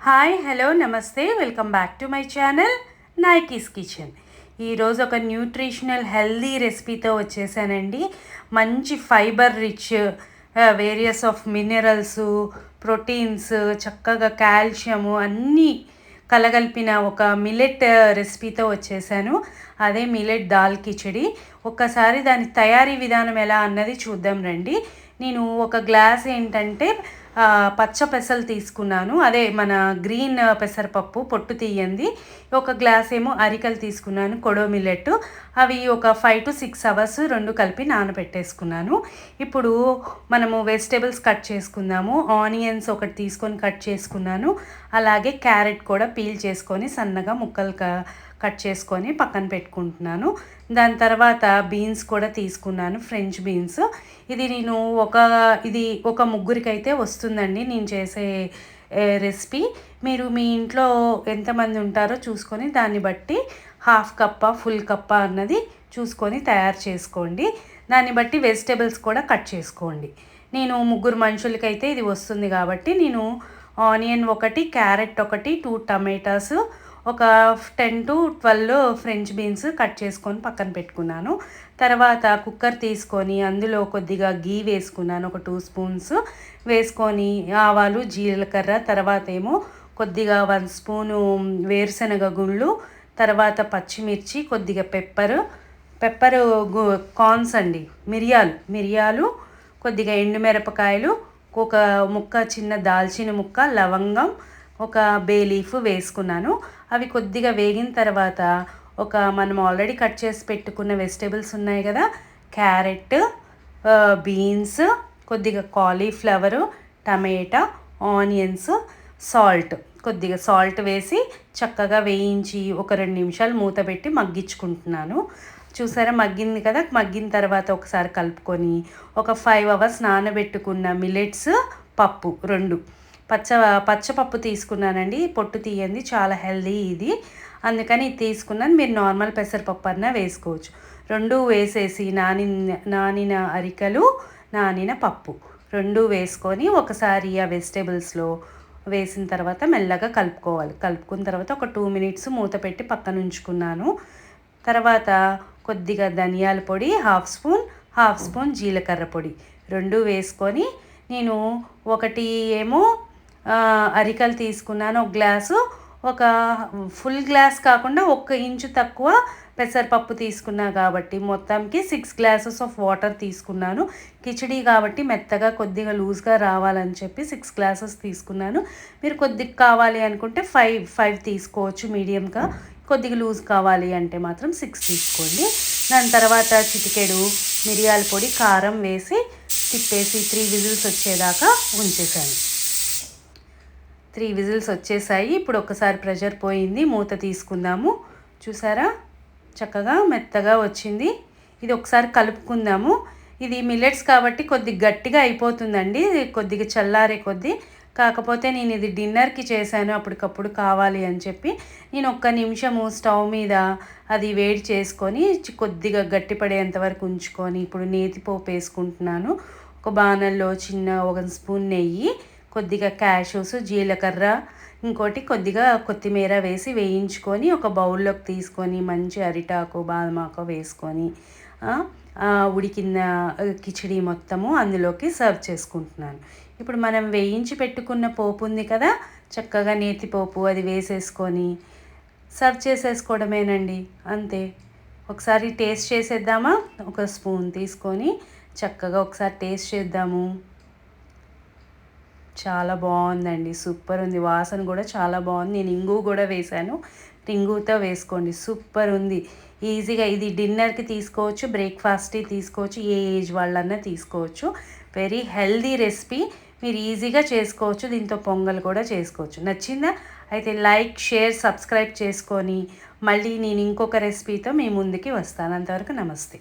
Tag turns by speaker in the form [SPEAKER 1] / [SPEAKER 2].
[SPEAKER 1] Hi hello నమస్తే welcome back to my channel Nayaki's kitchen. ఈరోజు ఒక న్యూట్రిషనల్ హెల్దీ రెసిపీతో వచ్చేసానండి. మంచి fibre rich various of minerals, proteins, చక్కగా కాల్షియము అన్నీ కలగలిపిన ఒక మిల్లెట్ రెసిపీతో వచ్చేసాను. అదే మిల్లెట్ దాల్ కిచడి. ఒక్కసారి దాని తయారీ విధానం ఎలా అన్నది చూద్దాం రండి. నేను ఒక గ్లాస్ ఏంటంటే పచ్చ పెసలు తీసుకున్నాను, అదే మన గ్రీన్ పెసరపప్పు పొట్టు తీయండి. ఒక గ్లాస్ ఏమో అరికలు తీసుకున్నాను, కొడో మిల్లెట్. అవి ఒక 5 to 6 అవర్స్ రెండు కలిపి నానబెట్టేసుకున్నాను. ఇప్పుడు మనము వెజిటేబుల్స్ కట్ చేసుకుందాము. ఆనియన్స్ ఒకటి తీసుకొని కట్ చేసుకున్నాను, అలాగే క్యారెట్ కూడా పీల్ చేసుకొని సన్నగా ముక్కలు కట్ చేసుకొని పక్కన పెట్టుకుంటున్నాను. దాని తర్వాత బీన్స్ కూడా తీసుకున్నాను, ఫ్రెంచ్ బీన్స్. నేను ఒక ముగ్గురికైతే వస్తుందండి నేను చేసే రెసిపీ. మీరు మీ ఇంట్లో ఎంతమంది ఉంటారో చూసుకొని దాన్ని బట్టి హాఫ్ కప్పా ఫుల్ కప్పా అన్నది చూసుకొని తయారు చేసుకోండి. దాన్ని బట్టి వెజిటేబుల్స్ కూడా కట్ చేసుకోండి. నేను ముగ్గురు మనుషులకైతే ఇది వస్తుంది కాబట్టి నేను ఆనియన్ ఒకటి, క్యారెట్ ఒకటి, 2 టమాటాస్, ఒక 10 to 12 ఫ్రెంచ్ బీన్స్ కట్ చేసుకొని పక్కన పెట్టుకున్నాను. తర్వాత కుక్కర్ తీసుకొని అందులో కొద్దిగా గీ వేసుకున్నాను, ఒక 2 స్పూన్స్ వేసుకొని ఆవాలు, జీలకర్ర, తర్వాత ఏమో కొద్దిగా 1 స్పూను వేరుశనగ గుళ్ళు, తర్వాత పచ్చిమిర్చి, కొద్దిగా పెప్పరు కార్న్స్ అండి, మిరియాలు, కొద్దిగా ఎండుమిరపకాయలు, ఒక ముక్క చిన్న దాల్చిన ముక్క, లవంగం, ఒక బే లీఫ్ వేసుకున్నాను. అవి కొద్దిగా వేగిన తర్వాత మనం ఆల్రెడీ కట్ చేసి పెట్టుకున్న వెజిటేబుల్స్ ఉన్నాయి కదా, క్యారెట్, బీన్స్, కొద్దిగా కాలీఫ్లవరు, టమాటా, ఆనియన్స్, కొద్దిగా సాల్ట్ వేసి చక్కగా వేయించి ఒక 2 నిమిషాలు మూత పెట్టి మగ్గించుకుంటున్నాను. చూసారా మగ్గింది కదా. మగ్గిన తర్వాత ఒకసారి కలుపుకొని ఒక 5 అవర్స్ నానబెట్టుకున్న మిల్లెట్స్ పప్పు 2 పచ్చపప్పు తీసుకున్నానండి, పొట్టు తీయండి, చాలా హెల్దీ ఇది, అందుకని ఇది తీసుకున్నాను. మీరు నార్మల్ పెసరపప్పు అన్నా వేసుకోవచ్చు. 2 వేసేసి నానిన అరికలు, నానిన పప్పు 2 వేసుకొని ఒకసారి ఆ వెజిటేబుల్స్లో వేసిన తర్వాత మెల్లగా కలుపుకోవాలి. కలుపుకున్న తర్వాత ఒక 2 మినిట్స్ మూత పెట్టి పక్కన ఉంచుకున్నాను. తర్వాత కొద్దిగా ధనియాల పొడి హాఫ్ స్పూన్ జీలకర్ర పొడి 2 వేసుకొని నేను ఒకటి ఏమో అరికలు తీసుకున్నాను, ఒక గ్లాసు, ఒక ఫుల్ గ్లాస్ కాకుండా 1 ఇంచు తక్కువ పెసరపప్పు తీసుకున్నా కాబట్టి మొత్తంకి 6 గ్లాసెస్ ఆఫ్ వాటర్ తీసుకున్నాను. కిచడీ కాబట్టి మెత్తగా కొద్దిగా లూజ్గా రావాలని చెప్పి 6 గ్లాసెస్ తీసుకున్నాను. మీరు కొద్దిగా కావాలి అనుకుంటే 5 తీసుకోవచ్చు మీడియంగా, కొద్దిగా లూజ్ కావాలి అంటే మాత్రం 6 తీసుకోండి. దాని తర్వాత చిటికెడు మిరియాల పొడి, కారం వేసి తిప్పేసి 3 విజిల్స్ వచ్చేదాకా ఉంచేసాను. 3 విజిల్స్ వచ్చేసాయి. ఇప్పుడు ఒకసారి ప్రెషర్ పోయింది, మూత తీసుకుందాము. చూసారా చక్కగా మెత్తగా వచ్చింది. ఇది ఒకసారి కలుపుకుందాము. ఇది మిల్లెట్స్ కాబట్టి కొద్దిగా గట్టిగా అయిపోతుందండి కొద్దిగా చల్లారే కొద్దీ. కాకపోతే నేను ఇది డిన్నర్కి చేశాను, అప్పటికప్పుడు కావాలి అని చెప్పి నేను 1 నిమిషము స్టవ్ మీద అది వేడి చేసుకొని కొద్దిగా గట్టిపడేంత వరకు ఉంచుకొని ఇప్పుడు నేతిపోపు వేసుకుంటున్నాను. ఒక బాణల్లో 1 స్పూన్ నెయ్యి, కొద్దిగా క్యాషూస్, జీలకర్ర, ఇంకోటి కొద్దిగా కొత్తిమీర వేసి వేయించుకొని ఒక బౌల్లోకి తీసుకొని మంచి అరిటాకు, బాదమాకు వేసుకొని ఉడికిన కిచిడి మొత్తము అందులోకి సర్వ్ చేసుకుంటున్నాను. ఇప్పుడు మనం వేయించి పెట్టుకున్న పోపు ఉంది కదా, చక్కగా నేతిపోపు అది వేసేసుకొని సర్వ్ చేసేసుకోవడమేనండి, అంతే. ఒకసారి టేస్ట్ చేసేద్దామా? ఒక స్పూన్ తీసుకొని చక్కగా ఒకసారి టేస్ట్ చేద్దాము. చాలా బాగుందండి, సూపర్ ఉంది, వాసన కూడా చాలా బాగుంది. నేను ఇంగు కూడా వేశాను, ఇంగుతో వేసుకోండి, సూపర్ ఉంది. ఈజీగా ఇది డిన్నర్కి తీసుకోవచ్చు, బ్రేక్ఫాస్ట్కి తీసుకోవచ్చు, ఏ ఏజ్ వాళ్ళన్నా తీసుకోవచ్చు. వెరీ హెల్దీ రెసిపీ, మీరు ఈజీగా చేసుకోవచ్చు. దీంతో పొంగల్ కూడా చేసుకోవచ్చు. నచ్చిందా? అయితే లైక్, షేర్, సబ్స్క్రైబ్ చేసుకొని మళ్ళీ నేను ఇంకొక రెసిపీతో మీ ముందుకి వస్తాను. అంతవరకు నమస్తే.